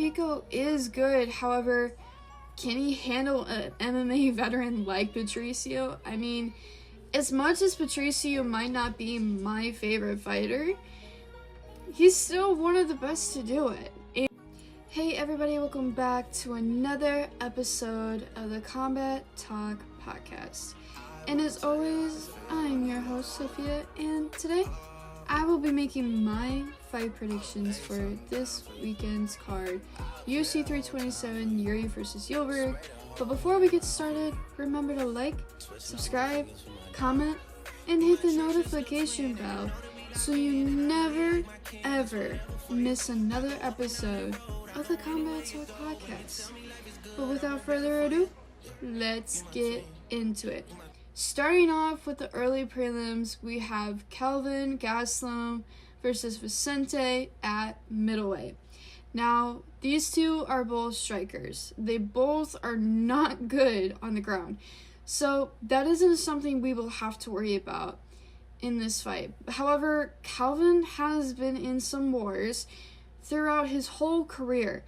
Pico is good, however, can he handle an MMA veteran like Patricio? I mean, as much as Patricio might not be my favorite fighter, he's still one of the best to do it. Hey everybody, welcome back to another episode of the Combat Talk Podcast. And as always, I'm your host, Sophia, and today I will be making my fight predictions for this weekend's card, UFC 327 Yuri vs. Yilberg. But before we get started, remember to like, subscribe, comment, and hit the notification bell so you never, ever miss another episode of the Combat Talk Podcast. But without further ado, let's get into it. Starting off with the early prelims, we have Kelvin Gastelum versus Vicente at middleweight. Now, these two are both strikers. They both are not good on the ground. So that isn't something we will have to worry about in this fight. However, Kelvin has been in some wars throughout his whole career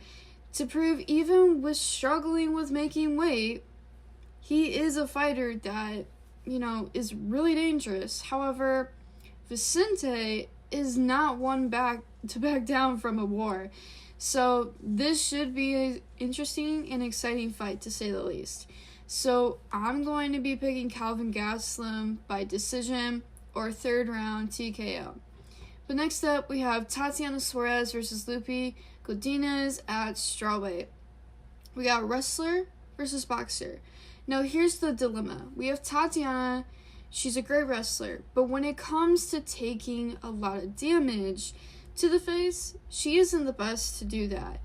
to prove even with struggling with making weight, he is a fighter that, is really dangerous. However, Vicente is not one to back down from a war. So this should be an interesting and exciting fight to say the least. So I'm going to be picking Kelvin Gastelum by decision or third round TKO. But next up, we have Tatiana Suarez versus Lupi Godinez at strawweight. We got wrestler versus boxer. Now here's the dilemma. We have Tatiana, she's a great wrestler, but when it comes to taking a lot of damage to the face, she isn't the best to do that.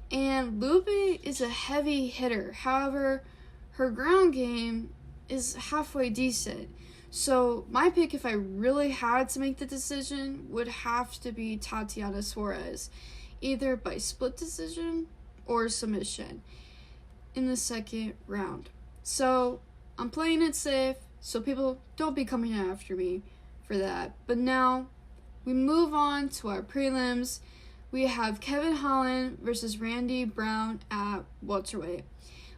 And Lupi is a heavy hitter. However, her ground game is halfway decent. So my pick, if I really had to make the decision, would have to be Tatiana Suarez, either by split decision or submission in the second round. So I'm playing it safe, so people don't be coming after me for that. But now we move on to our prelims. We have Kevin Holland versus Randy Brown at welterweight.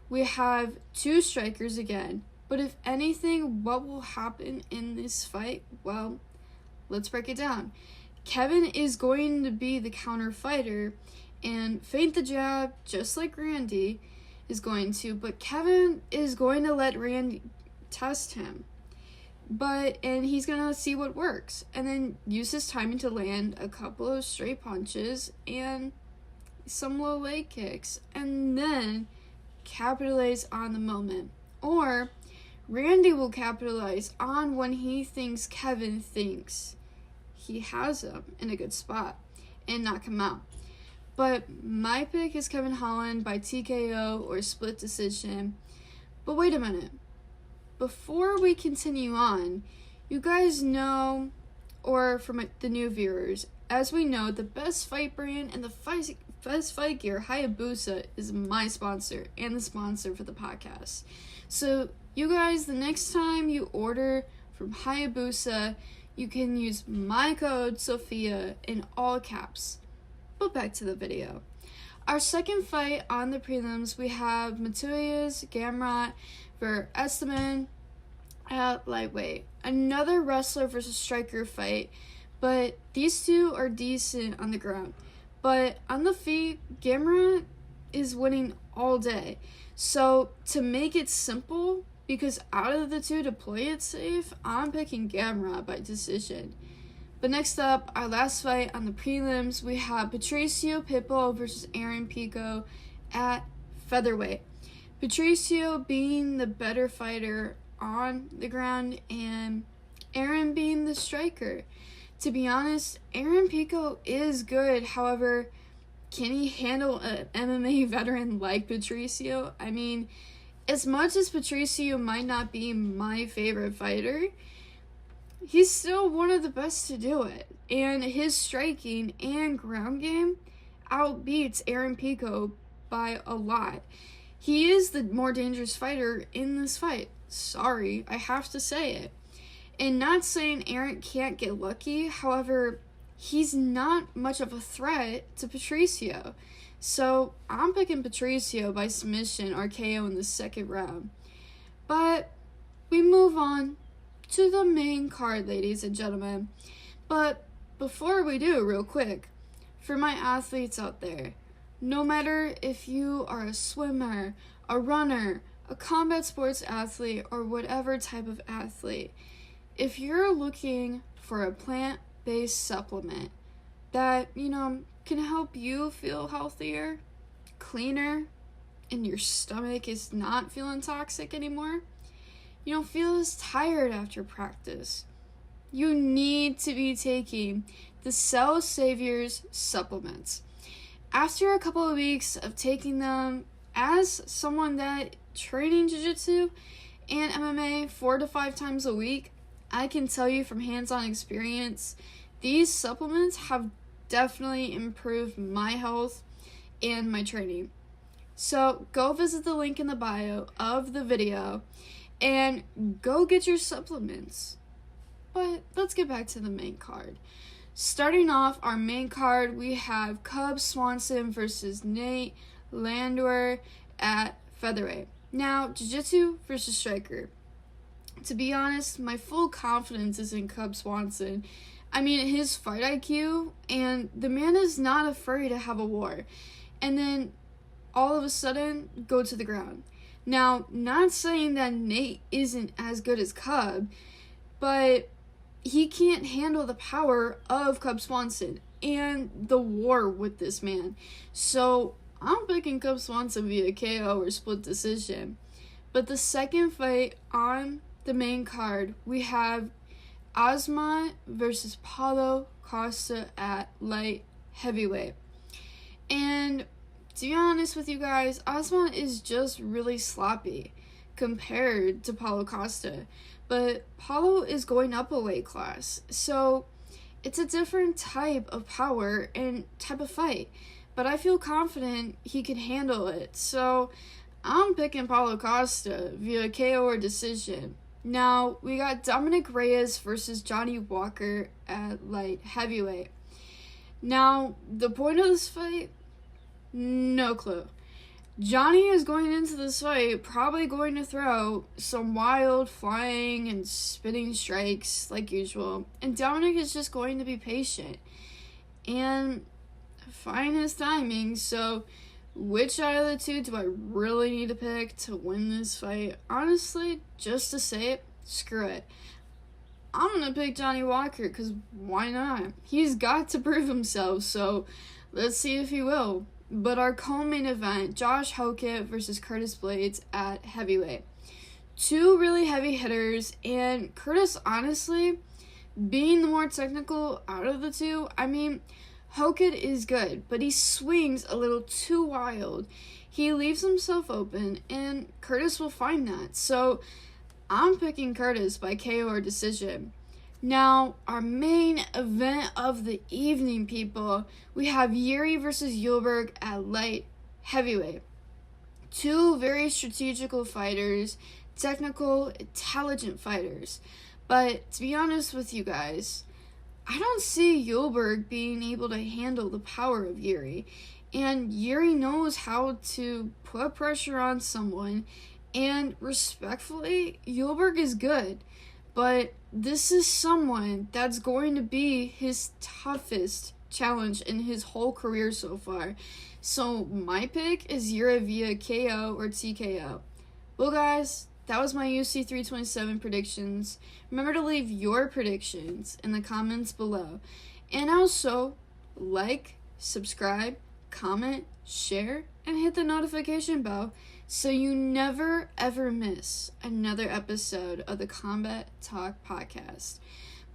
We have two strikers again. But if anything, what will happen in this fight? Well, let's break it down. Kevin is going to be the counter fighter and feint the jab just like Randy is going to, but Kevin is going to let Randy test him. And he's going to see what works and then use his timing to land a couple of straight punches and some low leg kicks and then capitalize on the moment. Or Randy will capitalize on when he thinks Kevin thinks he has him in a good spot and knock him out. But my pick is Kevin Holland by TKO or split decision. But wait a minute. Before we continue on, you guys know, or for the new viewers, as we know, the best fight brand and the best fight gear, Hayabusa, is my sponsor and the sponsor for the podcast. So you guys, the next time you order from Hayabusa, you can use my code Sophia in all caps. But back to the video. Our second fight on the prelims, we have Matias Gamrot versus Esteban at lightweight. Another wrestler versus striker fight, but these two are decent on the ground. But on the feet, Gamrot is winning all day. So to make it simple, because out of the two to play it safe, I'm picking Gamrot by decision. But next up, our last fight on the prelims, we have Patricio Pitbull versus Aaron Pico at featherweight. Patricio being the better fighter on the ground and Aaron being the striker. To be honest, Aaron Pico is good. However, can he handle an MMA veteran like Patricio? I mean, as much as Patricio might not be my favorite fighter, he's still one of the best to do it. And his striking and ground game outbeats Aaron Pico by a lot. He is the more dangerous fighter in this fight. Sorry, I have to say it. And not saying Aaron can't get lucky, however, he's not much of a threat to Patricio. So I'm picking Patricio by submission or KO in the second round. But we move on to the main card, ladies and gentlemen. But before we do, real quick, for my athletes out there, no matter if you are a swimmer, a runner, a combat sports athlete, or whatever type of athlete, if you're looking for a plant-based supplement that, can help you feel healthier, cleaner, and your stomach is not feeling toxic anymore, you don't feel as tired after practice, you need to be taking the Cell Saviors supplements. After a couple of weeks of taking them, as someone that training jiu-jitsu and MMA 4 to 5 times a week, I can tell you from hands-on experience, these supplements have definitely improved my health and my training. So go visit the link in the bio of the video and go get your supplements. But let's get back to the main card. Starting off our main card, we have Cub Swanson versus Nate Landwehr at featherweight. Now, jiu-jitsu versus striker. To be honest, my full confidence is in Cub Swanson. I mean, his fight IQ, and the man is not afraid to have a war. And then, all of a sudden, go to the ground. Now, not saying that Nate isn't as good as Cub, but he can't handle the power of Cub Swanson and the war with this man. So, I'm picking Cub Swanson via KO or split decision. But the second fight on the main card, we have Osman versus Paulo Costa at light heavyweight. And to be honest with you guys, Osman is just really sloppy compared to Paulo Costa. But Paulo is going up a weight class, so it's a different type of power and type of fight. But I feel confident he can handle it, so I'm picking Paulo Costa via KO or decision. Now, we got Dominic Reyes versus Johnny Walker at light heavyweight. Now, the point of this fight? No clue. Johnny is going into this fight probably going to throw some wild flying and spinning strikes like usual. And Dominic is just going to be patient and find his timing. So which out of the two do I really need to pick to win this fight? Honestly, just to say it, screw it. I'm going to pick Johnny Walker because why not? He's got to prove himself, so let's see if he will. But our co-main event, Josh Hokett versus Curtis Blades at heavyweight. Two really heavy hitters, and Curtis, honestly, being the more technical out of the two, I mean, Hokett is good, but he swings a little too wild. He leaves himself open, and Curtis will find that. So I'm picking Curtis by KO or decision. Now, our main event of the evening, people, we have Yuri versus Yulberg at light heavyweight. Two very strategical fighters, technical, intelligent fighters. But to be honest with you guys, I don't see Yulberg being able to handle the power of Yuri. And Yuri knows how to put pressure on someone. And respectfully, Yulberg is good. But this is someone that's going to be his toughest challenge in his whole career so far. So my pick is Yuri via KO or TKO. Well, guys, that was my UFC 327 predictions. Remember to leave your predictions in the comments below. And also, like, subscribe, comment, share, and hit the notification bell so you never ever miss another episode of the Combat Talk Podcast.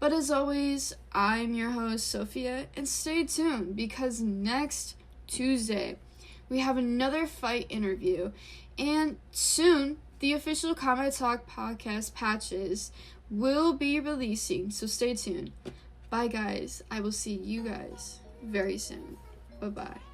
But as always, I'm your host, Sophia, and stay tuned because next Tuesday we have another fight interview, and soon the official Combat Talk Podcast patches will be releasing, so stay tuned. Bye guys, I will see you guys very soon. Bye-bye.